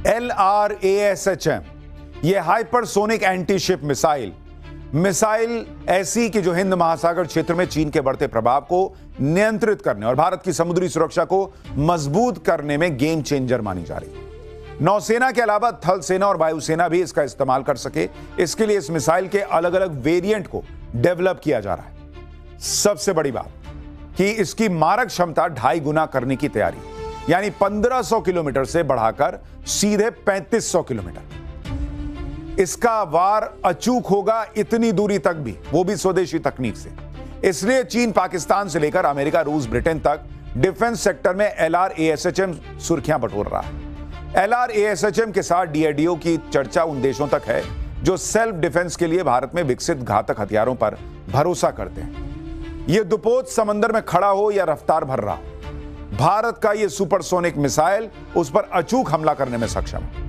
LRASHM, ये hypersonic anti ship missile ऐसी कि जो हिंद महासागर क्षेत्र में चीन के बढ़ते प्रभाव को नियंत्रित करने और भारत की समुद्री सुरक्षा को मजबूत करने में गेम चेंजर मानी जा रही है। नौसेना के अलावा थल सेना और वायुसेना भी इसका इस्तेमाल कर सके, इसके लिए इस मिसाइल के अलग अलग वेरिएंट को डेवलप किया जा रहा है। सबसे बड़ी बात कि इसकी मारक क्षमता 2.5 गुना करने की तैयारी, यानी 1500 किलोमीटर से बढ़ाकर सीधे 3500 किलोमीटर। इसका वार अचूक होगा इतनी दूरी तक भी, वो भी स्वदेशी तकनीक से। इसलिए चीन पाकिस्तान से लेकर अमेरिका, रूस, ब्रिटेन तक डिफेंस सेक्टर में LRASHM सुर्खियां बटोर रहा है। LRASHM के साथ DRDO की चर्चा उन देशों तक है जो सेल्फ डिफेंस के लिए भारत में विकसित घातक हथियारों पर भरोसा करते हैं। यह दुपोत समंदर में खड़ा हो या रफ्तार भर रहा, भारत का यह सुपरसोनिक मिसाइल उस पर अचूक हमला करने में सक्षम है।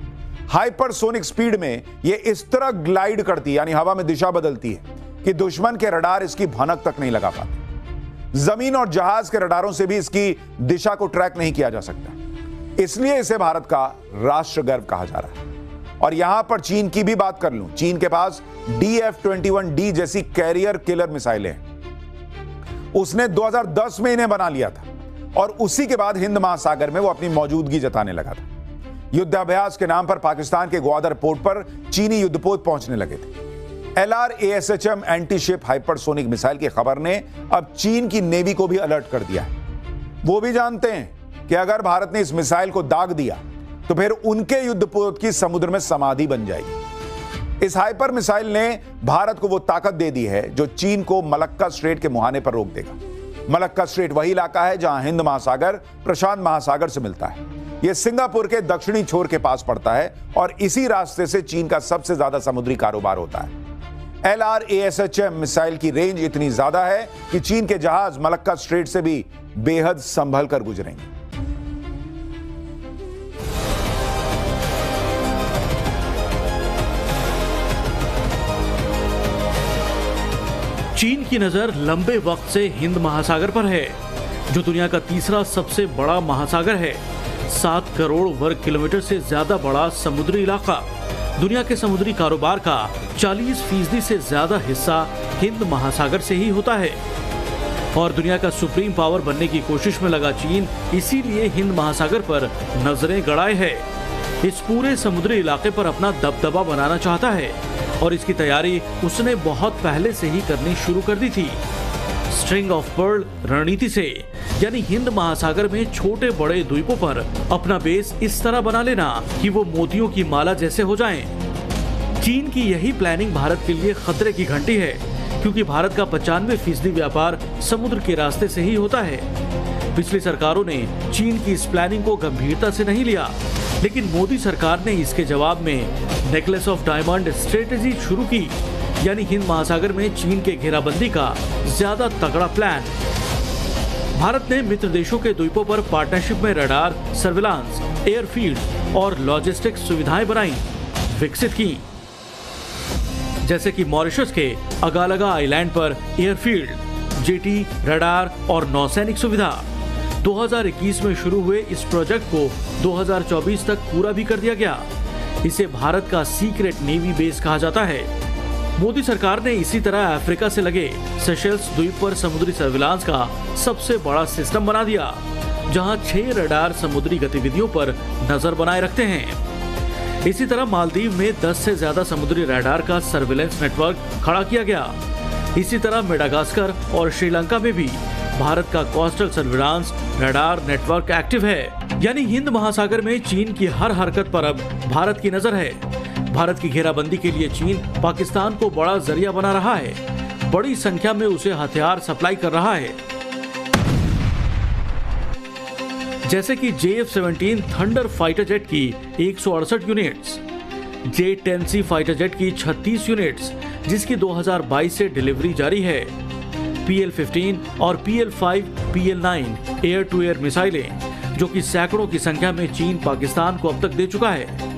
हाइपरसोनिक स्पीड में यह इस तरह ग्लाइड करती, यानी हवा में दिशा बदलती है कि दुश्मन के रडार इसकी भनक तक नहीं लगा पाते। जमीन और जहाज के रडारों से भी इसकी दिशा को ट्रैक नहीं किया जा सकता। इसलिए इसे भारत का राष्ट्र गर्व कहा जा रहा है। और यहां पर चीन की भी बात कर लूं, चीन के पास DF-21D जैसी कैरियर किलर मिसाइलें हैं। उसने 2010 में इन्हें बना लिया था और उसी के बाद हिंद महासागर में वो अपनी मौजूदगी जताने लगा था। युद्धाभ्यास के नाम पर पाकिस्तान के ग्वादर पोर्ट पर चीनी युद्धपोत पहुंचने लगे थे। LRASHM anti ship hypersonic missile की खबर ने अब चीन की नेवी को भी अलर्ट कर दिया है। वो भी जानते हैं कि अगर भारत ने इस मिसाइल को दाग दिया तो फिर उनके युद्धपोत की समुद्र में समाधि बन जाएगी। इस हाइपर मिसाइल ने भारत को वो ताकत दे दी है जो चीन को मलक्का स्ट्रेट के मुहाने पर रोक देगा। मलक्का स्ट्रेट वही इलाका है जहां हिंद महासागर प्रशांत महासागर से मिलता है। यह सिंगापुर के दक्षिणी छोर के पास पड़ता है और इसी रास्ते से चीन का सबसे ज्यादा समुद्री कारोबार होता है। LRASHM मिसाइल की रेंज इतनी ज्यादा है कि चीन के जहाज मलक्का स्ट्रेट से भी बेहद संभल कर गुजरेंगे। चीन की नजर लंबे वक्त से हिंद महासागर पर है, जो दुनिया का तीसरा सबसे बड़ा महासागर है। 7 करोड़ वर्ग किलोमीटर से ज्यादा बड़ा समुद्री इलाका। दुनिया के समुद्री कारोबार का 40% से ज्यादा हिस्सा हिंद महासागर से ही होता है। और दुनिया का सुप्रीम पावर बनने की कोशिश में लगा चीन इसीलिए हिंद महासागर पर नजरें गड़ाए है। इस पूरे समुद्री इलाके पर अपना दबदबा बनाना चाहता है और इसकी तैयारी उसने बहुत पहले से ही करनी शुरू कर दी थी। स्ट्रिंग ऑफ पर्ल रणनीति से, यानी हिंद महासागर में छोटे बड़े द्वीपों पर अपना बेस इस तरह बना लेना कि वो मोतियों की माला जैसे हो जाएं। चीन की यही प्लानिंग भारत के लिए खतरे की घंटी है, क्योंकि भारत का 95% व्यापार समुद्र के रास्ते से ही होता है। पिछली सरकारों ने चीन की इस प्लानिंग को गंभीरता से नहीं लिया, लेकिन मोदी सरकार ने इसके जवाब में नेकलेस ऑफ डायमंड स्ट्रेटेजी शुरू की, यानी हिंद महासागर में चीन के घेराबंदी का ज्यादा तगड़ा प्लान। भारत ने मित्र देशों के द्वीपों पर पार्टनरशिप में रडार, सर्विलांस, एयरफील्ड और लॉजिस्टिक्स सुविधाएं बनाई, विकसित की। जैसे कि मॉरिशस के अगालगा आइलैंड पर एयरफील्ड, जेटी, रडार और नौसैनिक सुविधा। 2021 में शुरू हुए इस प्रोजेक्ट को 2024 तक पूरा भी कर दिया गया। इसे भारत का सीक्रेट नेवी बेस कहा जाता है। मोदी सरकार ने इसी तरह अफ्रीका से लगे सेशेल्स द्वीप पर समुद्री सर्विलांस का सबसे बड़ा सिस्टम बना दिया, जहां 6 रडार समुद्री गतिविधियों पर नजर बनाए रखते हैं। इसी तरह मालदीव में 10 से ज्यादा समुद्री रडार का सर्विलेंस नेटवर्क खड़ा किया गया। इसी तरह मेडागास्कर और श्रीलंका में भी भारत का coastal surveillance radar network active है। यानी हिंद महासागर में चीन की हर हरकत पर अब भारत की नजर है। भारत की घेराबंदी के लिए चीन पाकिस्तान को बड़ा जरिया बना रहा है, बड़ी संख्या में उसे हथियार सप्लाई कर रहा है। जैसे कि JF-17 थंडर फाइटर जेट की 168 यूनिट्स, J-10C फाइटर जेट की 36 यूनिट्स, जिसकी 2022 से डिलीवरी जारी है। PL-15 और PL-5, PL-9 air to air मिसाइलें, जो कि सैकड़ों की संख्या में चीन पाकिस्तान को अब तक दे चुका है।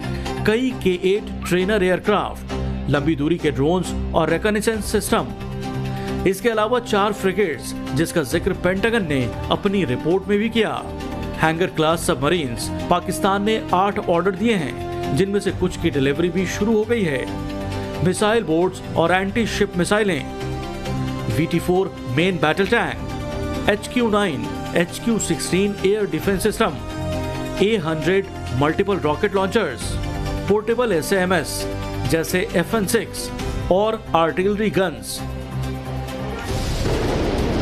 कई K-8 ट्रेनर एयरक्राफ्ट, लंबी दूरी के ड्रोन्स और रिकॉनेसेंस सिस्टम। इसके अलावा 4 फ्रिगेट्स, जिसका जिक्र पेंटागन ने अपनी रिपोर्ट में भी किया। हैंगर क्लास सबमरीन्स पाकिस्तान ने 8 ऑर्डर दिए हैं, जिनमें से कुछ की डिलीवरी भी शुरू हो गई है। मिसाइल बोट्स और एंटी शिप मिसाइलें, VT-4 main battle tank, HQ-9, HQ-16 air defence system, A-100 multiple rocket launchers, portable SMS जैसे FN-6 और आर्टिलरी गन्स।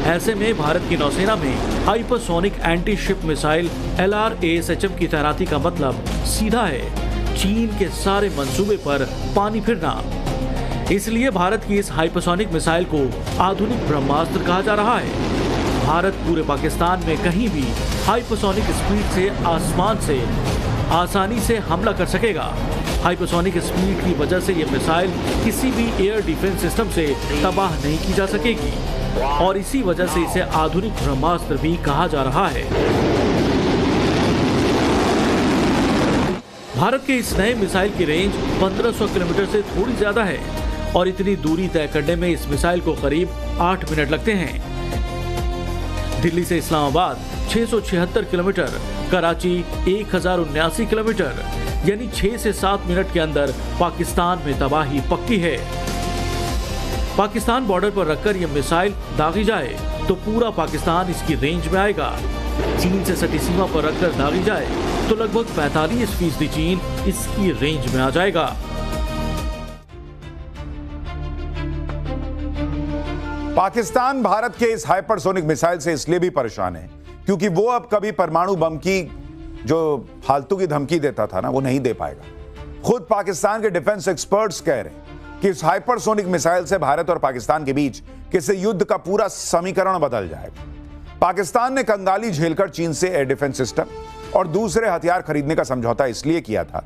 ऐसे में भारत की नौसेना में hypersonic anti ship missile LRASHM की तैनाती का मतलब सीधा है चीन के सारे मंसूबे पर पानी फिरना। इसलिए भारत की इस हाइपरसोनिक मिसाइल को आधुनिक ब्रह्मास्त्र कहा जा रहा है। भारत पूरे पाकिस्तान में कहीं भी हाइपरसोनिक स्पीड से आसमान से आसानी से हमला कर सकेगा। हाइपरसोनिक स्पीड की वजह से यह मिसाइल किसी भी एयर डिफेंस सिस्टम से तबाह नहीं की जा सकेगी और इसी वजह से इसे आधुनिक ब्रह्मास्त्र भी कहा जा रहा है। भारत के इस नए मिसाइल की रेंज 1500 किलोमीटर से थोड़ी ज्यादा है और इतनी दूरी तय करने में इस मिसाइल को करीब 8 मिनट लगते हैं। दिल्ली से इस्लामाबाद 676 किलोमीटर, कराची 1079 किलोमीटर, यानी 6 से 7 मिनट के अंदर पाकिस्तान में तबाही पक्की है। पाकिस्तान बॉर्डर पर रखकर यह मिसाइल दागी जाए तो पूरा पाकिस्तान इसकी रेंज में आएगा। चीन से सटी सीमा पर रखकर दागी जाए तो लगभग 45% चीन इसकी रेंज में आ जाएगा। पाकिस्तान भारत के इस हाइपरसोनिक मिसाइल से इसलिए भी परेशान है क्योंकि वो अब कभी परमाणु बम की जो फालतू की धमकी देता था ना, वो नहीं दे पाएगा। खुद पाकिस्तान के डिफेंस एक्सपर्ट्स कह रहे हैं कि इस हाइपरसोनिक मिसाइल से भारत और पाकिस्तान के बीच किसी युद्ध का पूरा समीकरण बदल जाएगा। पाकिस्तान ने कंगाली झेलकर चीन से एयर डिफेंस सिस्टम और दूसरे हथियार खरीदने का समझौता इसलिए किया था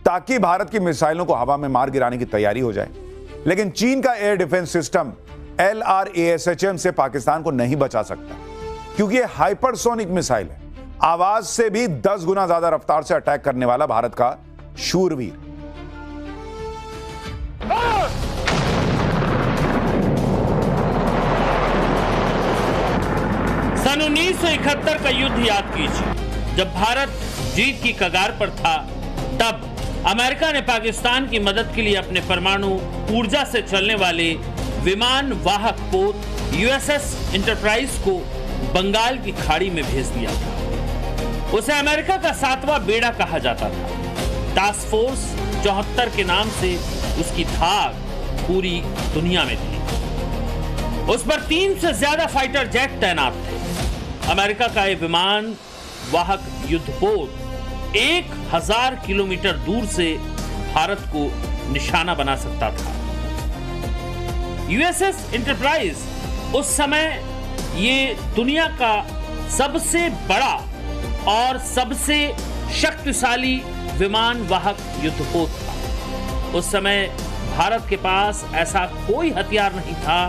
ताकि भारत की मिसाइलों को हवा में मार गिराने की तैयारी हो जाए। लेकिन चीन का एयर डिफेंस सिस्टम LRASHM से पाकिस्तान को नहीं बचा सकता क्योंकि यह हाइपरसोनिक मिसाइल है, आवाज से भी 10 गुना ज्यादा रफ्तार से अटैक करने वाला भारत का शूरवीर। सन 1971 का युद्ध याद कीजिए। जब भारत जीत की कगार पर था, तब अमेरिका ने पाकिस्तान की मदद के लिए अपने परमाणु ऊर्जा से चलने वाले विमान वाहक पोत USS एंटरप्राइज को बंगाल की खाड़ी में भेज दिया था। उसे अमेरिका का 7वां बेड़ा कहा जाता था। टास्क फोर्स 74 के नाम से उसकी धाक पूरी दुनिया में थी। उस पर 3 से ज्यादा फाइटर जेट तैनात थे। अमेरिका का यह विमान वाहक युद्धपोत 1000 किलोमीटर दूर से भारत को निशाना बना सकता था। USS एंटरप्राइज उस समय ये दुनिया का सबसे बड़ा और सबसे शक्तिशाली विमान वाहक युद्धपोत था। उस समय भारत के पास ऐसा कोई हथियार नहीं था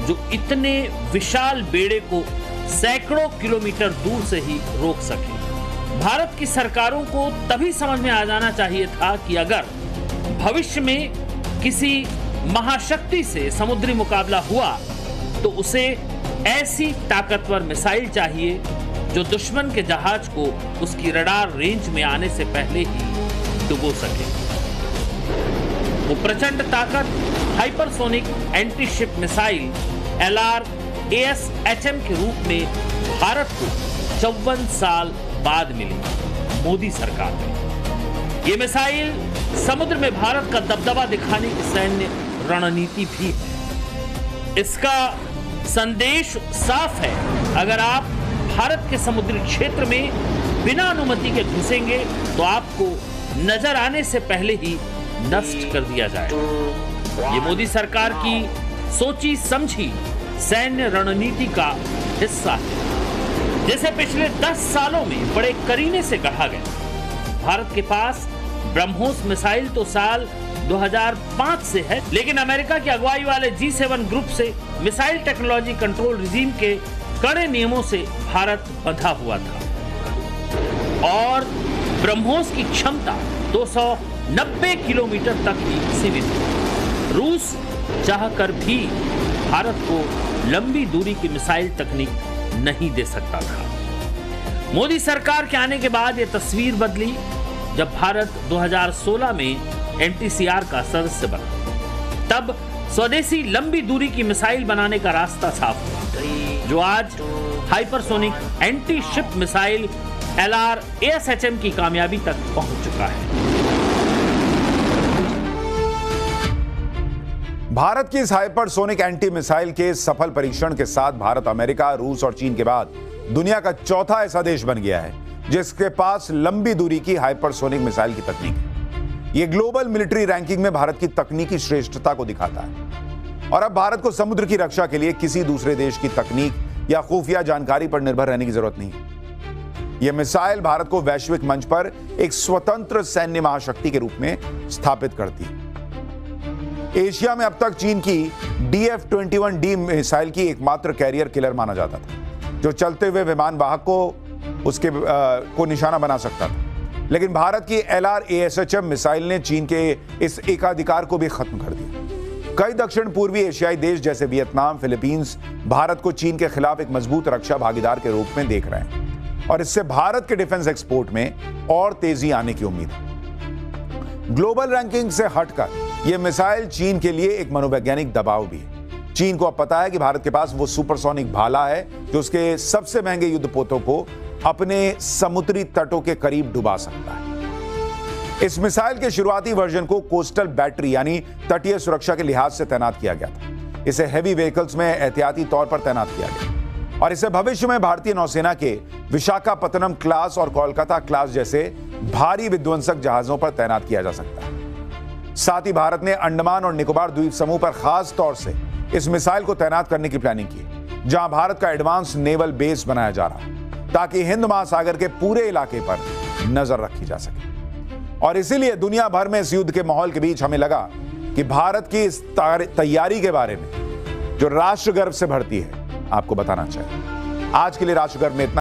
जो इतने विशाल बेड़े को सैकड़ों किलोमीटर दूर से ही रोक सके। भारत की सरकारों को तभी समझ में आ जाना चाहिए था कि अगर भविष्य में किसी महाशक्ति से समुद्री मुकाबला हुआ तो उसे ऐसी ताकतवर मिसाइल चाहिए जो दुश्मन के जहाज को उसकी रडार रेंज में आने से पहले ही डुबो सके। वो प्रचंड ताकत hypersonic anti ship missile LRASHM के रूप में भारत को 54 साल बाद मिली मोदी सरकार में। ये मिसाइल समुद्र में भारत का दबदबा दिखाने की सैन्य रणनीति भी है। इसका संदेश साफ है, अगर आप भारत के समुद्री क्षेत्र में बिना अनुमति के घुसेंगे तो आपको नजर आने से पहले ही नष्ट कर दिया जाएगा। ये मोदी सरकार की सोची समझी सैन्य रणनीति का हिस्सा है, जैसे पिछले 10 सालों में बड़े करीने से गढ़ा गया। भारत के पास ब्रह्मोस मिसाइल तो साल 2005 से है, लेकिन अमेरिका की अगुवाई वाले G7 ग्रुप से मिसाइल टेक्नोलॉजी कंट्रोल रिजीम के कड़े नियमों से भारत बंधा हुआ था और ब्रह्मोस की क्षमता 290 किलोमीटर तक ही सीमित है। रूस चाहकर भी भारत को लंबी दूरी की मिसाइल तकनीक नहीं दे सकता था। मोदी सरकार के आने के बाद यह तस्वीर बदली जब भारत 2016 में एनटीसीआर का सदस्य बना। तब स्वदेशी लंबी दूरी की मिसाइल बनाने का रास्ता साफ हुआ, जो आज hypersonic anti ship missile LRASHM की कामयाबी तक पहुंच चुका है। भारत की इस हाइपरसोनिक एंटी मिसाइल के सफल परीक्षण के साथ भारत अमेरिका, रूस और चीन के बाद दुनिया का चौथा ऐसा देश बन गया है जिसके पास लंबी दूरी की हाइपरसोनिक मिसाइल की तकनीक है। यह ग्लोबल मिलिट्री रैंकिंग में भारत की तकनीकी श्रेष्ठता को दिखाता है और अब भारत को समुद्र की रक्षा के लिए किसी दूसरे देश की तकनीक या खुफिया जानकारी पर निर्भर रहने की जरूरत नहीं है। यह मिसाइल भारत को वैश्विक मंच पर एक स्वतंत्र सैन्य महाशक्ति के रूप में स्थापित करती है। एशिया में अब तक चीन की DF-21D मिसाइल की एकमात्र कैरियर किलर माना जाता था, जो चलते हुए विमान वाहक को निशाना बना सकता था। लेकिन भारत की LRASHM मिसाइल ने चीन के इस एकाधिकार को भी खत्म कर दिया। कई दक्षिण पूर्वी एशियाई देश जैसे वियतनाम, फिलीपींस भारत को चीन के खिलाफ एक मजबूत रक्षा भागीदार के रूप में देख रहे हैं और इससे भारत के डिफेंस एक्सपोर्ट में और तेजी आने की उम्मीद है। ग्लोबल रैंकिंग से हटकर यह मिसाइल चीन के लिए एक मनोवैज्ञानिक दबाव भी है। चीन को अब पता है कि भारत के पास वो सुपरसोनिक भाला है जो उसके सबसे महंगे युद्धपोतों को अपने समुद्री तटों के करीब डुबा सकता है। इस मिसाइल के शुरुआती वर्जन को कोस्टल बैटरी यानी तटीय सुरक्षा के लिहाज से तैनात किया गया था। इसे हेवी व्हीकल्स में एहतियाती तौर पर तैनात किया गया और इसे भविष्य में भारतीय नौसेना के विशाखापत्तनम क्लास और कोलकाता क्लास जैसे भारी विध्वंसक जहाजों पर तैनात किया जा सकता है। साथ ही भारत ने अंडमान और निकोबार द्वीप समूह पर खास तौर से इस मिसाइल को तैनात करने की प्लानिंग की, जहां भारत का एडवांस नेवल बेस बनाया जा रहा है ताकि हिंद महासागर के पूरे इलाके पर नजर रखी जा सके। और इसीलिए दुनिया भर में इस युद्ध के माहौल के बीच हमें लगा कि भारत की इस तैयारी के बारे में जो राष्ट्र गर्व से भरती है, आपको बताना चाहिए। आज के लिए राष्ट्र गर्व में इतना।